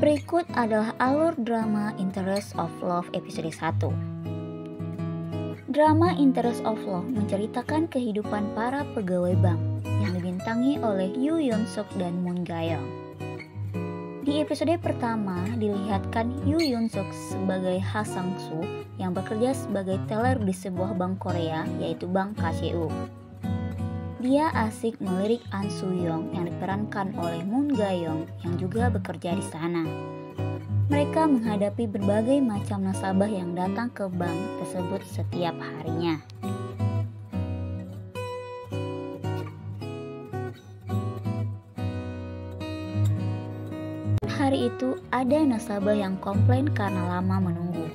Berikut adalah alur drama Interest of Love episode 1. Drama Interest of Love menceritakan kehidupan para pegawai bank yang dibintangi oleh Yoo Yeon Suk dan Moon Ga Young. Di episode pertama dilihatkan Yoo Yeon Suk sebagai Ha Sang Soo yang bekerja sebagai teller di sebuah bank Korea yaitu Bank KCU. Dia asik melirik An Soo Young yang diperankan oleh Moon Ga Young yang juga bekerja di sana. Mereka menghadapi berbagai macam nasabah yang datang ke bank tersebut setiap harinya. Hari itu ada nasabah yang komplain karena lama menunggu.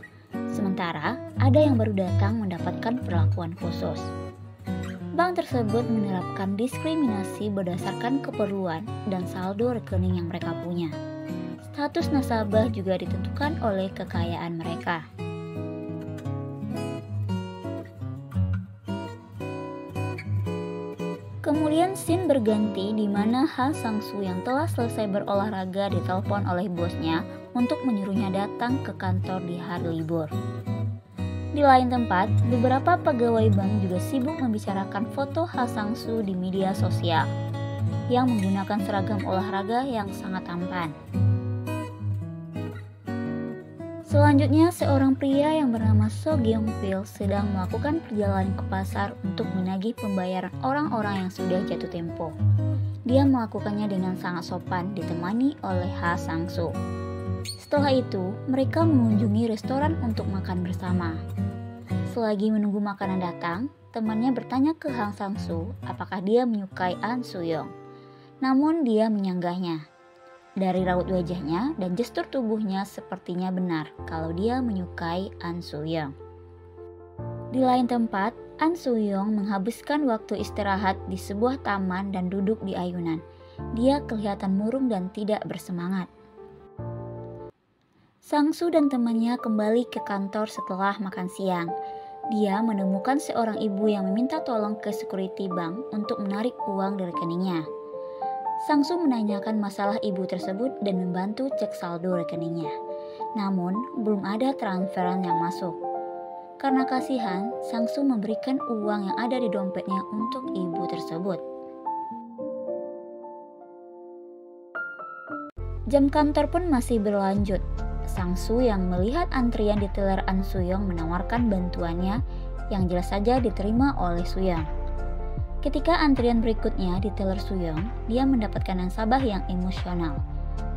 Sementara ada yang baru datang mendapatkan perlakuan khusus. Bank tersebut menerapkan diskriminasi berdasarkan keperluan dan saldo rekening yang mereka punya. Status nasabah juga ditentukan oleh kekayaan mereka. Kemudian scene berganti di mana Ha Sang Soo yang telah selesai berolahraga ditelepon oleh bosnya untuk menyuruhnya datang ke kantor di hari libur. Di lain tempat, beberapa pegawai bank juga sibuk membicarakan foto Ha Sang Soo di media sosial yang menggunakan seragam olahraga yang sangat tampan. Selanjutnya, seorang pria yang bernama So Gyung Pil sedang melakukan perjalanan ke pasar untuk menagih pembayaran orang-orang yang sudah jatuh tempo. Dia melakukannya dengan sangat sopan ditemani oleh Ha Sang Soo. Setelah itu, mereka mengunjungi restoran untuk makan bersama. Selagi menunggu makanan datang, temannya bertanya ke Ha Sang Soo apakah dia menyukai An Soo Young. Namun dia menyanggahnya. Dari raut wajahnya dan gestur tubuhnya sepertinya benar kalau dia menyukai An Soo Young. Di lain tempat, An Soo Young menghabiskan waktu istirahat di sebuah taman dan duduk di ayunan. Dia kelihatan murung dan tidak bersemangat. Sang Soo dan temannya kembali ke kantor setelah makan siang. Dia menemukan seorang ibu yang meminta tolong ke security bank untuk menarik uang dari rekeningnya. Sang Soo menanyakan masalah ibu tersebut dan membantu cek saldo rekeningnya. Namun, belum ada transferan yang masuk. Karena kasihan, Sang Soo memberikan uang yang ada di dompetnya untuk ibu tersebut. Jam kantor pun masih berlanjut. Sang Soo yang melihat antrian di teller An Soo Young menawarkan bantuannya yang jelas saja diterima oleh Soo Young. Ketika antrian berikutnya di teller Soo Young, dia mendapatkan nasabah yang emosional.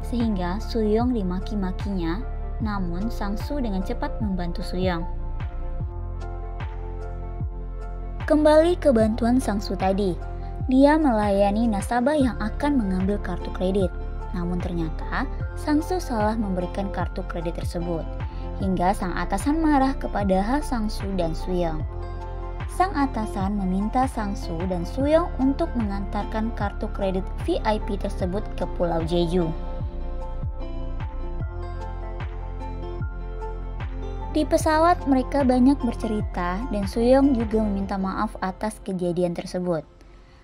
Sehingga Soo Young dimaki-makinya, namun Sang Soo dengan cepat membantu Soo Young. Kembali ke bantuan Sang Soo tadi, dia melayani nasabah yang akan mengambil kartu kredit. Namun ternyata Sang Soo salah memberikan kartu kredit tersebut, hingga sang atasan marah kepada Ha Sang Soo dan Soo Young. Sang atasan meminta Sang Soo dan Soo Young untuk mengantarkan kartu kredit VIP tersebut ke Pulau Jeju. Di pesawat mereka banyak bercerita dan Soo Young juga meminta maaf atas kejadian tersebut.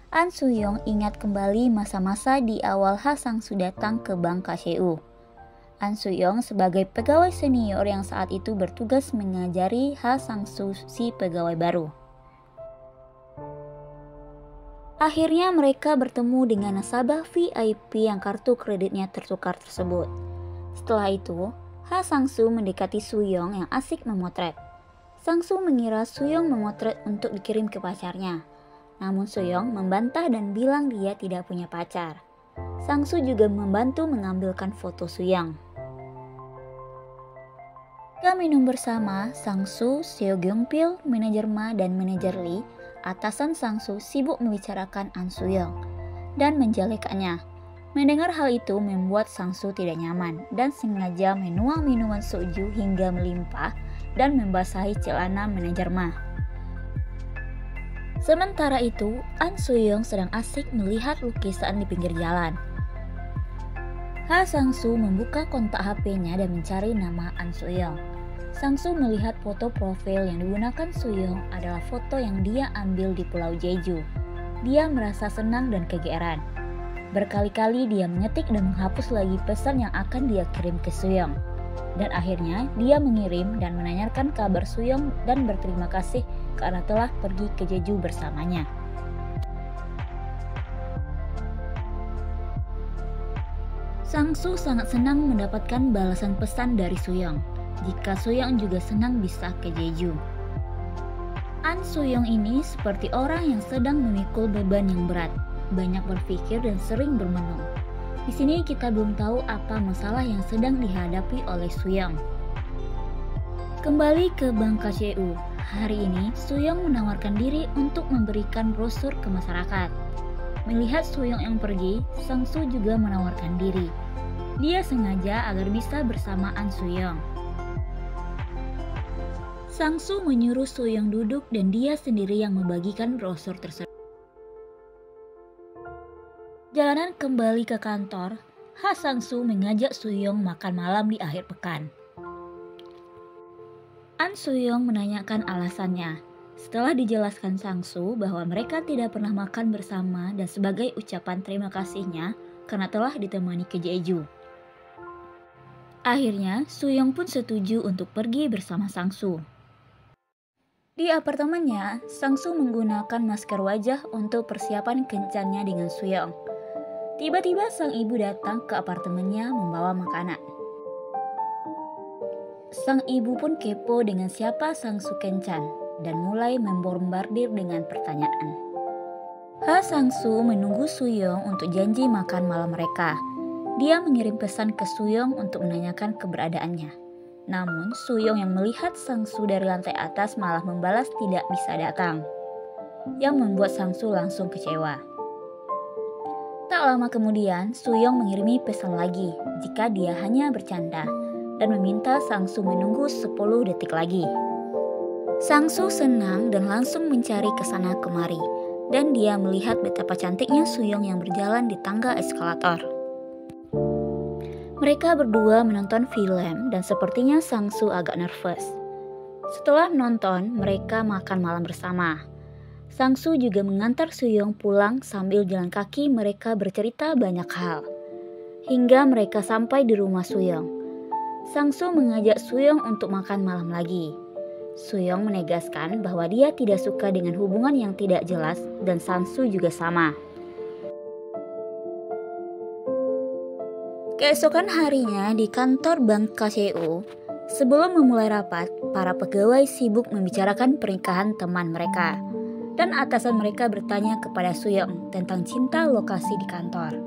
An Soo Young ingat kembali masa-masa di awal Ha Sang Soo datang ke Bank KCU. An Soo Young sebagai pegawai senior yang saat itu bertugas mengajari Ha Sang Soo si pegawai baru. Akhirnya mereka bertemu dengan nasabah VIP yang kartu kreditnya tertukar tersebut. Setelah itu, Ha Sang Soo mendekati Soo Young yang asik memotret. Sang Soo mengira Soo Young memotret untuk dikirim ke pacarnya. Namun Soo Young membantah dan bilang dia tidak punya pacar. Sang Soo juga membantu mengambilkan foto Soo Young. Ketika minum bersama, Sang Soo, Seo Gyung Pil, manajer Ma dan manajer Lee, atasan Sang Soo sibuk membicarakan An Soo Young dan menjelekannya. Mendengar hal itu membuat Sang Soo tidak nyaman dan sengaja menuang minuman soju hingga melimpah dan membasahi celana manajer Ma. Sementara itu, An Soo Young sedang asik melihat lukisan di pinggir jalan. Ha Sang Soo membuka kontak HP-nya dan mencari nama An Soo Young. Sang Soo melihat foto profil yang digunakan Soo Young adalah foto yang dia ambil di Pulau Jeju. Dia merasa senang dan kegeeran. Berkali-kali dia mengetik dan menghapus lagi pesan yang akan dia kirim ke Suyong. Dan akhirnya dia mengirim dan menanyakan kabar Suyong dan berterima kasih karena telah pergi ke Jeju bersamanya. Sang-su sangat senang mendapatkan balasan pesan dari Suyong. Jika Suyong juga senang bisa ke Jeju. An Suyong ini seperti orang yang sedang memikul beban yang berat, banyak berpikir dan sering bermenung. Di sini kita belum tahu apa masalah yang sedang dihadapi oleh Suyong. Kembali ke Bank KCU, hari ini Suyong menawarkan diri untuk memberikan brosur ke masyarakat. Melihat Suyong yang pergi, Sang-su juga menawarkan diri. Dia sengaja agar bisa bersama An Suyong. Sang-su menyuruh Suyong duduk dan dia sendiri yang membagikan brosur tersebut. Jalanan kembali ke kantor, Sang-su mengajak Suyong makan malam di akhir pekan. An Suyong menanyakan alasannya. Setelah dijelaskan Sang-su bahwa mereka tidak pernah makan bersama dan sebagai ucapan terima kasihnya karena telah ditemani ke Jeju. Akhirnya, Suyong pun setuju untuk pergi bersama Sang-su. Di apartemennya, Sang-su menggunakan masker wajah untuk persiapan kencannya dengan Suyong. Tiba-tiba sang ibu datang ke apartemennya membawa makanan. Sang ibu pun kepo dengan siapa Sang-su kencan dan mulai membombardir dengan pertanyaan. Sang-su menunggu Suyong untuk janji makan malam mereka. Dia mengirim pesan ke Suyong untuk menanyakan keberadaannya. Namun Suyong yang melihat Sang-su dari lantai atas malah membalas tidak bisa datang, yang membuat Sang-su langsung kecewa. Tak lama kemudian, Suyong mengirimi pesan lagi jika dia hanya bercanda dan meminta Sang-su menunggu 10 detik lagi. Sang-su senang dan langsung mencari ke sana kemari, dan dia melihat betapa cantiknya Suyong yang berjalan di tangga eskalator. Mereka berdua menonton film dan sepertinya Sang-su agak nervous. Setelah menonton, mereka makan malam bersama. Sang-su juga mengantar Suyong pulang sambil jalan kaki mereka bercerita banyak hal. Hingga mereka sampai di rumah Suyong. Sang-su mengajak Suyong untuk makan malam lagi. Suyong menegaskan bahwa dia tidak suka dengan hubungan yang tidak jelas dan Sang-su juga sama. Keesokan harinya di kantor Bank KCU, sebelum memulai rapat, para pegawai sibuk membicarakan pernikahan teman mereka. Dan atasan mereka bertanya kepada Suyong tentang cinta lokasi di kantor.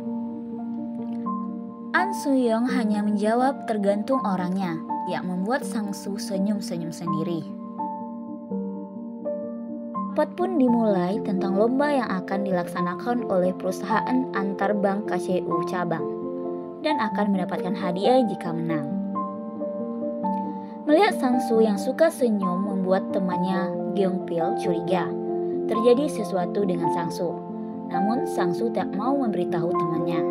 An Suyong hanya menjawab tergantung orangnya, yang membuat Sang-su senyum-senyum sendiri. Rapat pun dimulai tentang lomba yang akan dilaksanakan oleh perusahaan antar bank KCU cabang dan akan mendapatkan hadiah jika menang. Melihat Sang-su yang suka senyum membuat temannya Gyeongpil curiga. Terjadi sesuatu dengan Sang-su, namun Sang-su tak mau memberitahu temannya.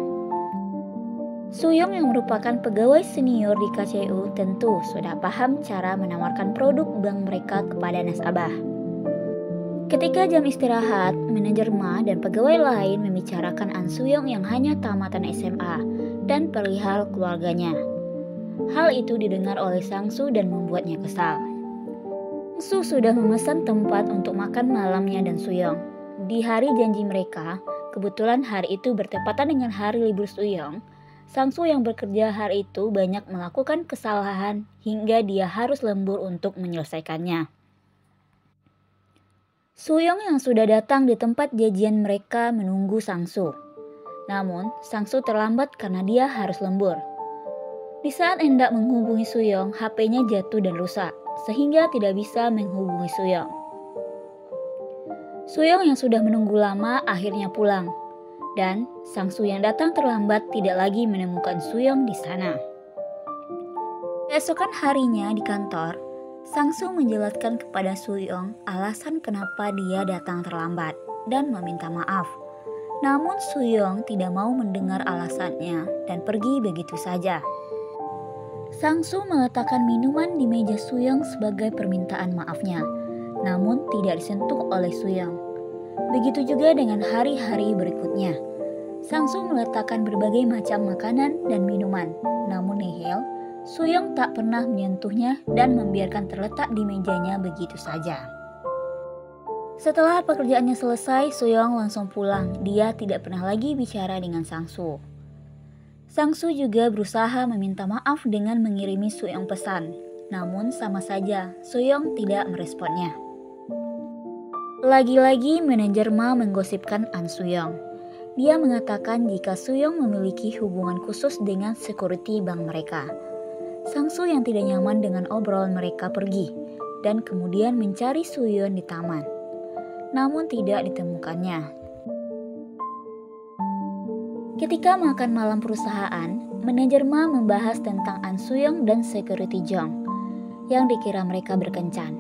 Suyong yang merupakan pegawai senior di KCU tentu sudah paham cara menawarkan produk bank mereka kepada nasabah. Ketika jam istirahat, manajer Ma dan pegawai lain membicarakan An Suyong yang hanya tamatan SMA dan perihal keluarganya. Hal itu didengar oleh Sang-su dan membuatnya kesal. Sang-su sudah memesan tempat untuk makan malamnya dan Suyong. Di hari janji mereka, kebetulan hari itu bertepatan dengan hari libur Suyong. Sang-su yang bekerja hari itu banyak melakukan kesalahan hingga dia harus lembur untuk menyelesaikannya. Suyong yang sudah datang di tempat janjian mereka menunggu Sang-su. Namun, Sang-su terlambat karena dia harus lembur. Di saat hendak menghubungi Suyong, HP-nya jatuh dan rusak, sehingga tidak bisa menghubungi Suyong. Suyong yang sudah menunggu lama akhirnya pulang, dan Sang-su yang datang terlambat tidak lagi menemukan Suyong di sana. Keesokan harinya di kantor, Sang-su menjelaskan kepada Suyong alasan kenapa dia datang terlambat dan meminta maaf. Namun Suyong tidak mau mendengar alasannya dan pergi begitu saja. Sang-su meletakkan minuman di meja Suyong sebagai permintaan maafnya, namun tidak disentuh oleh Suyong. Begitu juga dengan hari-hari berikutnya. Sang-soo meletakkan berbagai macam makanan dan minuman. Namun nihil, Soo-young tak pernah menyentuhnya dan membiarkan terletak di mejanya begitu saja. Setelah pekerjaannya selesai, Soo-young langsung pulang. Dia tidak pernah lagi bicara dengan Sang-soo. Sang-soo juga berusaha meminta maaf dengan mengirimi Soo-young pesan. Namun sama saja, Soo-young tidak meresponnya. Lagi-lagi manajer Ma menggosipkan An Soo-young. Dia mengatakan jika Soo-young memiliki hubungan khusus dengan security bank mereka. Sang-soo yang tidak nyaman dengan obrolan mereka pergi dan kemudian mencari Soo-yeon di taman. Namun tidak ditemukannya. Ketika makan malam perusahaan, manajer Ma membahas tentang An Soo-young dan security Jung yang dikira mereka berkencan.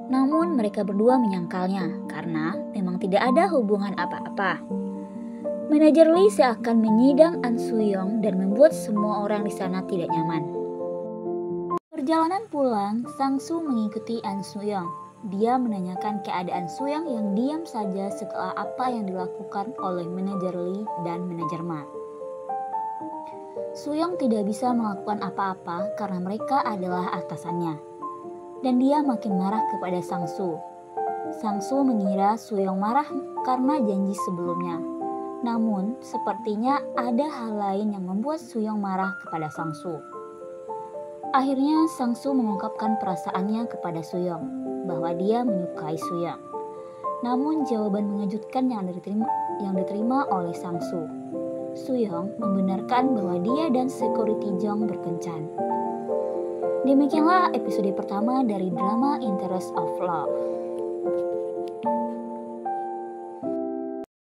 Namun mereka berdua menyangkalnya karena memang tidak ada hubungan apa-apa. Manajer Lee seakan menyidang An Soo-young dan membuat semua orang di sana tidak nyaman. Perjalanan pulang, Sang-soo mengikuti An Soo-young. Dia menanyakan keadaan Soo-young yang diam saja setelah apa yang dilakukan oleh manajer Lee dan manajer Ma. Soo-young tidak bisa melakukan apa-apa karena mereka adalah atasannya. Dan dia makin marah kepada Sang-soo. Sang-soo mengira Soo-young marah karena janji sebelumnya. Namun, sepertinya ada hal lain yang membuat Soo-young marah kepada Sang-soo. Akhirnya, Sang-soo mengungkapkan perasaannya kepada Soo-young, bahwa dia menyukai Soo-young. Namun, jawaban mengejutkan yang diterima oleh Sang-soo. Soo-young membenarkan bahwa dia dan security Jung berkencan. Demikianlah episode pertama dari drama Interest of Love.